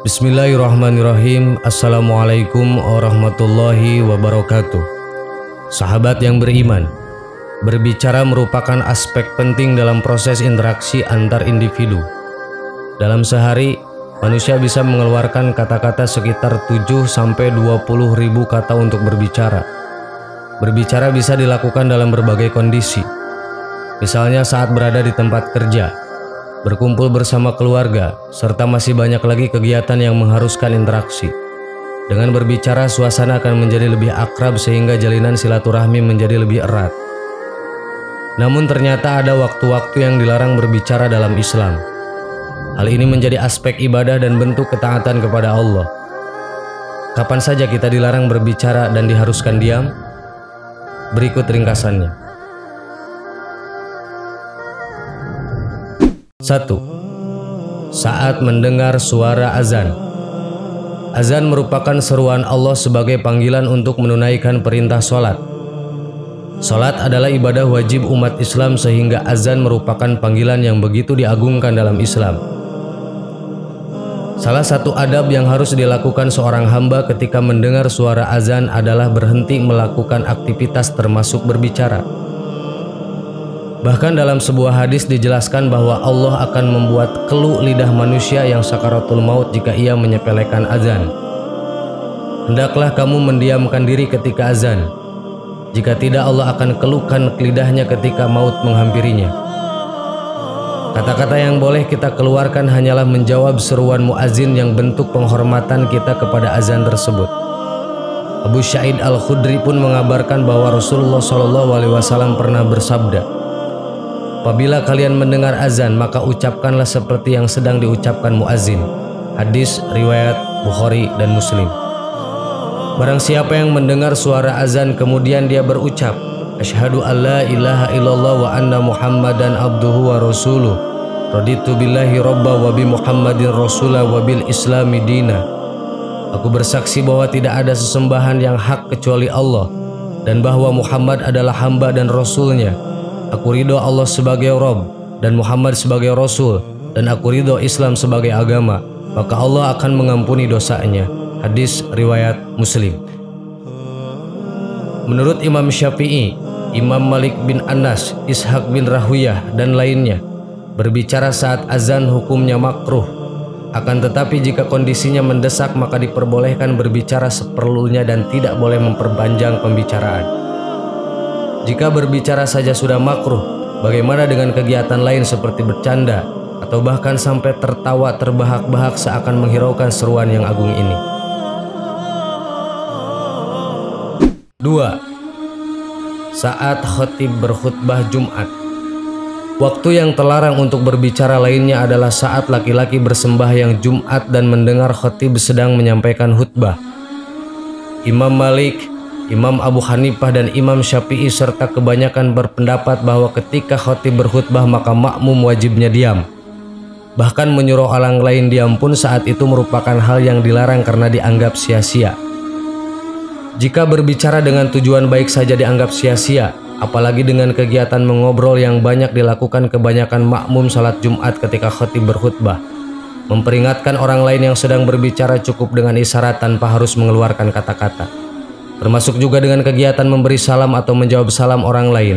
Bismillahirrahmanirrahim. Assalamualaikum warahmatullahi wabarakatuh. Sahabat yang beriman, berbicara merupakan aspek penting dalam proses interaksi antar individu. Dalam sehari, manusia bisa mengeluarkan kata-kata sekitar 7-20 ribu kata untuk berbicara. Berbicara bisa dilakukan dalam berbagai kondisi. Misalnya saat berada di tempat kerja, berkumpul bersama keluarga, serta masih banyak lagi kegiatan yang mengharuskan interaksi. Dengan berbicara, suasana akan menjadi lebih akrab sehingga jalinan silaturahmi menjadi lebih erat. Namun ternyata ada waktu-waktu yang dilarang berbicara dalam Islam. Hal ini menjadi aspek ibadah dan bentuk ketaatan kepada Allah. Kapan saja kita dilarang berbicara dan diharuskan diam? Berikut ringkasannya. 1. Saat mendengar suara azan. Azan merupakan seruan Allah sebagai panggilan untuk menunaikan perintah sholat. Sholat adalah ibadah wajib umat Islam sehingga azan merupakan panggilan yang begitu diagungkan dalam Islam. Salah satu adab yang harus dilakukan seorang hamba ketika mendengar suara azan adalah berhenti melakukan aktivitas termasuk berbicara. Bahkan dalam sebuah hadis dijelaskan bahwa Allah akan membuat keluh lidah manusia yang sakaratul maut jika ia menyepelekan azan. Hendaklah kamu mendiamkan diri ketika azan. Jika tidak, Allah akan keluhkan lidahnya ketika maut menghampirinya. Kata-kata yang boleh kita keluarkan hanyalah menjawab seruan muazin yang bentuk penghormatan kita kepada azan tersebut. Abu Sa'id Al-Khudri pun mengabarkan bahwa Rasulullah SAW pernah bersabda, "Apabila kalian mendengar azan, maka ucapkanlah seperti yang sedang diucapkan muazin." Hadis riwayat Bukhari dan Muslim. Barang siapa yang mendengar suara azan kemudian dia berucap, "Asyhadu an la ilaha illallah wa anna Muhammadan abduhu wa rasuluh. Raditu billahi robba wa bi Muhammadin rasulah wa bil islami dina." Aku bersaksi bahwa tidak ada sesembahan yang hak kecuali Allah dan bahwa Muhammad adalah hamba dan rasulnya. Aku ridho Allah sebagai Rabb dan Muhammad sebagai Rasul, dan aku ridho Islam sebagai agama, maka Allah akan mengampuni dosanya. Hadis riwayat Muslim. Menurut Imam Syafi'i, Imam Malik bin Anas, Ishaq bin Rahuyah, dan lainnya, berbicara saat azan hukumnya makruh. Akan tetapi jika kondisinya mendesak maka diperbolehkan berbicara seperlunya dan tidak boleh memperpanjang pembicaraan. Jika berbicara saja sudah makruh, bagaimana dengan kegiatan lain seperti bercanda atau bahkan sampai tertawa terbahak-bahak seakan menghiraukan seruan yang agung ini? 2. Saat khatib berkhutbah Jumat. Waktu yang terlarang untuk berbicara lainnya adalah saat laki-laki bersembahyang Jumat dan mendengar khatib sedang menyampaikan khutbah. Imam Malik, Imam Abu Hanifah dan Imam Syafi'i serta kebanyakan berpendapat bahwa ketika khatib berkhutbah maka makmum wajibnya diam. Bahkan menyuruh orang lain diam pun saat itu merupakan hal yang dilarang karena dianggap sia-sia. Jika berbicara dengan tujuan baik saja dianggap sia-sia, apalagi dengan kegiatan mengobrol yang banyak dilakukan kebanyakan makmum salat Jumat ketika khatib berkhutbah. Memperingatkan orang lain yang sedang berbicara cukup dengan isyarat tanpa harus mengeluarkan kata-kata. Termasuk juga dengan kegiatan memberi salam atau menjawab salam orang lain,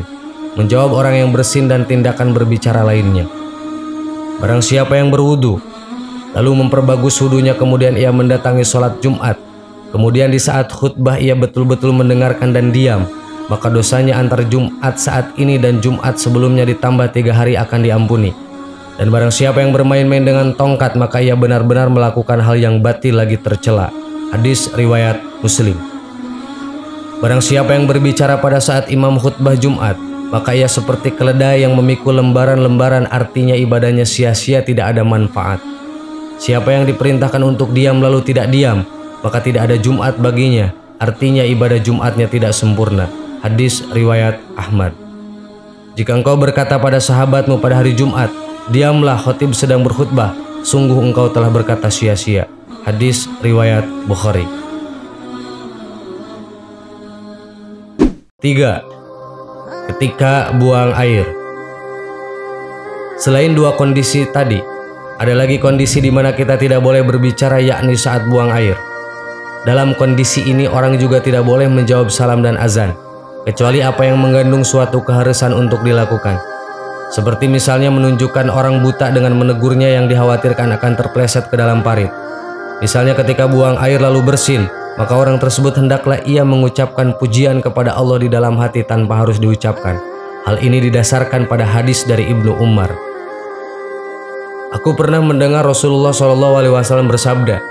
menjawab orang yang bersin dan tindakan berbicara lainnya. Barang siapa yang berwudu, lalu memperbagus wudunya kemudian ia mendatangi sholat Jumat, kemudian di saat khutbah ia betul-betul mendengarkan dan diam, maka dosanya antar Jumat saat ini dan Jumat sebelumnya ditambah 3 hari akan diampuni. Dan barang siapa yang bermain-main dengan tongkat maka ia benar-benar melakukan hal yang batil lagi tercela. Hadis riwayat Muslim. Barang siapa yang berbicara pada saat imam khutbah Jumat, maka ia seperti keledai yang memikul lembaran-lembaran, artinya ibadahnya sia-sia, tidak ada manfaat. Siapa yang diperintahkan untuk diam lalu tidak diam, maka tidak ada Jumat baginya, artinya ibadah Jumatnya tidak sempurna. Hadis riwayat Ahmad. Jika engkau berkata pada sahabatmu pada hari Jumat, "Diamlah, khatib sedang berkhutbah," sungguh engkau telah berkata sia-sia. Hadis riwayat Bukhari. 3. Ketika buang air. Selain dua kondisi tadi, Ada lagi kondisi di mana kita tidak boleh berbicara, yakni saat buang air. Dalam kondisi ini orang juga tidak boleh menjawab salam dan azan, kecuali apa yang mengandung suatu keharusan untuk dilakukan. Seperti misalnya menunjukkan orang buta dengan menegurnya yang dikhawatirkan akan terpleset ke dalam parit. Misalnya ketika buang air lalu bersin, maka orang tersebut hendaklah ia mengucapkan pujian kepada Allah di dalam hati tanpa harus diucapkan. Hal ini didasarkan pada hadis dari Ibnu Umar. Aku pernah mendengar Rasulullah SAW bersabda,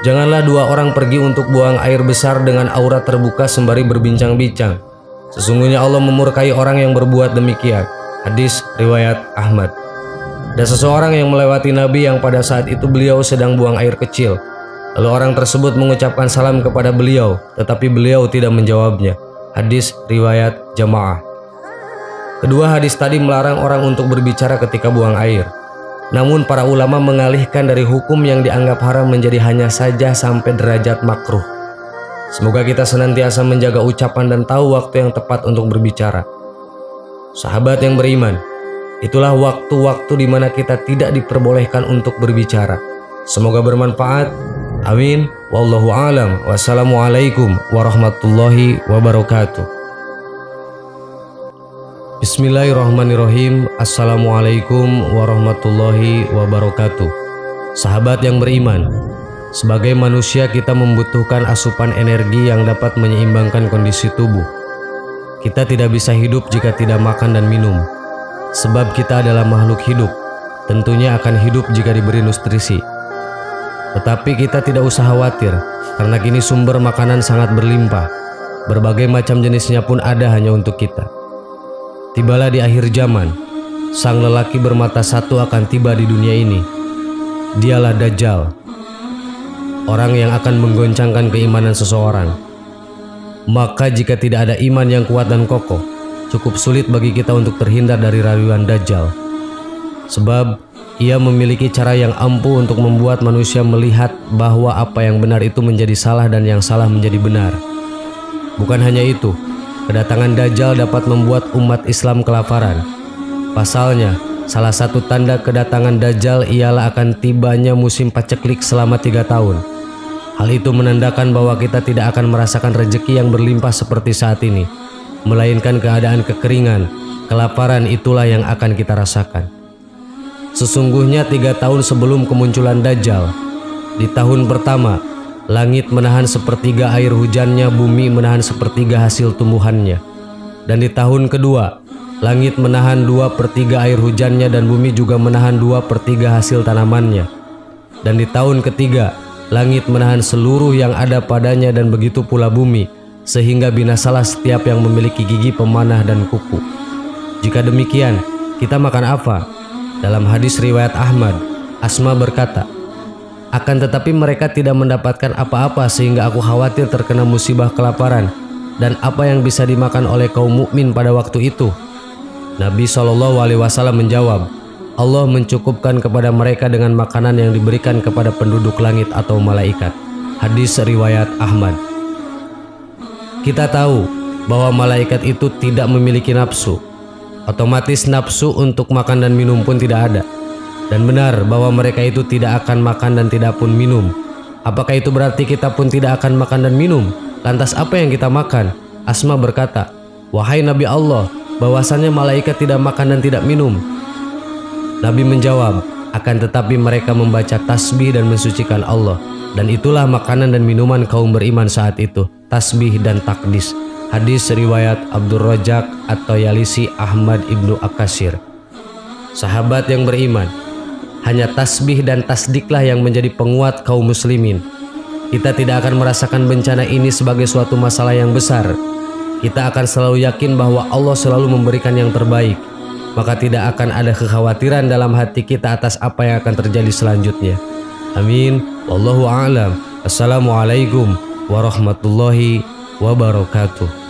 "Janganlah dua orang pergi untuk buang air besar dengan aurat terbuka sembari berbincang-bincang. Sesungguhnya Allah memurkai orang yang berbuat demikian." Hadis riwayat Ahmad. Ada seseorang yang melewati Nabi yang pada saat itu beliau sedang buang air kecil. Lalu orang tersebut mengucapkan salam kepada beliau, tetapi beliau tidak menjawabnya. Hadis riwayat Jamaah. Kedua hadis tadi melarang orang untuk berbicara ketika buang air. Namun para ulama mengalihkan dari hukum yang dianggap haram menjadi hanya saja sampai derajat makruh. Semoga kita senantiasa menjaga ucapan dan tahu waktu yang tepat untuk berbicara. Sahabat yang beriman, itulah waktu-waktu di mana kita tidak diperbolehkan untuk berbicara. Semoga bermanfaat. Amin. Wallahu a'lam. Wassalamualaikum warahmatullahi wabarakatuh. Bismillahirrahmanirrahim. Assalamualaikum warahmatullahi wabarakatuh. Sahabat yang beriman, sebagai manusia kita membutuhkan asupan energi yang dapat menyeimbangkan kondisi tubuh. Kita tidak bisa hidup jika tidak makan dan minum. Sebab kita adalah makhluk hidup, tentunya akan hidup jika diberi nutrisi. Tetapi kita tidak usah khawatir, karena kini sumber makanan sangat berlimpah. Berbagai macam jenisnya pun ada hanya untuk kita. Tibalah di akhir zaman, sang lelaki bermata satu akan tiba di dunia ini. Dialah Dajjal, orang yang akan menggoncangkan keimanan seseorang. Maka jika tidak ada iman yang kuat dan kokoh, cukup sulit bagi kita untuk terhindar dari rayuan Dajjal. Sebab ia memiliki cara yang ampuh untuk membuat manusia melihat bahwa apa yang benar itu menjadi salah dan yang salah menjadi benar. Bukan hanya itu, kedatangan Dajjal dapat membuat umat Islam kelaparan. Pasalnya, salah satu tanda kedatangan Dajjal ialah akan tibanya musim paceklik selama 3 tahun. Hal itu menandakan bahwa kita tidak akan merasakan rezeki yang berlimpah seperti saat ini, melainkan keadaan kekeringan, kelaparan itulah yang akan kita rasakan. Sesungguhnya 3 tahun sebelum kemunculan Dajjal, di tahun pertama, langit menahan sepertiga air hujannya, bumi menahan sepertiga hasil tumbuhannya. Dan di tahun kedua, langit menahan 2/3 air hujannya dan bumi juga menahan 2/3 hasil tanamannya. Dan di tahun ketiga, langit menahan seluruh yang ada padanya dan begitu pula bumi, sehingga binasalah setiap yang memiliki gigi pemanah dan kuku. Jika demikian, kita makan apa? Dalam hadis riwayat Ahmad, Asma berkata, "Akan tetapi mereka tidak mendapatkan apa-apa sehingga aku khawatir terkena musibah kelaparan. Dan apa yang bisa dimakan oleh kaum mukmin pada waktu itu?" Nabi SAW menjawab, "Allah mencukupkan kepada mereka dengan makanan yang diberikan kepada penduduk langit atau malaikat." Hadis riwayat Ahmad. Kita tahu bahwa malaikat itu tidak memiliki nafsu. Otomatis nafsu untuk makan dan minum pun tidak ada. Dan benar bahwa mereka itu tidak akan makan dan tidak pun minum. Apakah itu berarti kita pun tidak akan makan dan minum? Lantas apa yang kita makan? Asma berkata, "Wahai Nabi Allah, bahwasannya malaikat tidak makan dan tidak minum." Nabi menjawab, "Akan tetapi mereka membaca tasbih dan mensucikan Allah. Dan itulah makanan dan minuman kaum beriman saat itu, tasbih dan takdis." Hadis riwayat Abdur Rajak atau Yalisi Ahmad Ibnu Akasir. Sahabat yang beriman, hanya tasbih dan tasdiklah yang menjadi penguat kaum muslimin. Kita tidak akan merasakan bencana ini sebagai suatu masalah yang besar. Kita akan selalu yakin bahwa Allah selalu memberikan yang terbaik. Maka tidak akan ada kekhawatiran dalam hati kita atas apa yang akan terjadi selanjutnya. Amin. Wallahu a'lam. Assalamualaikum warahmatullahi wabarakatuh.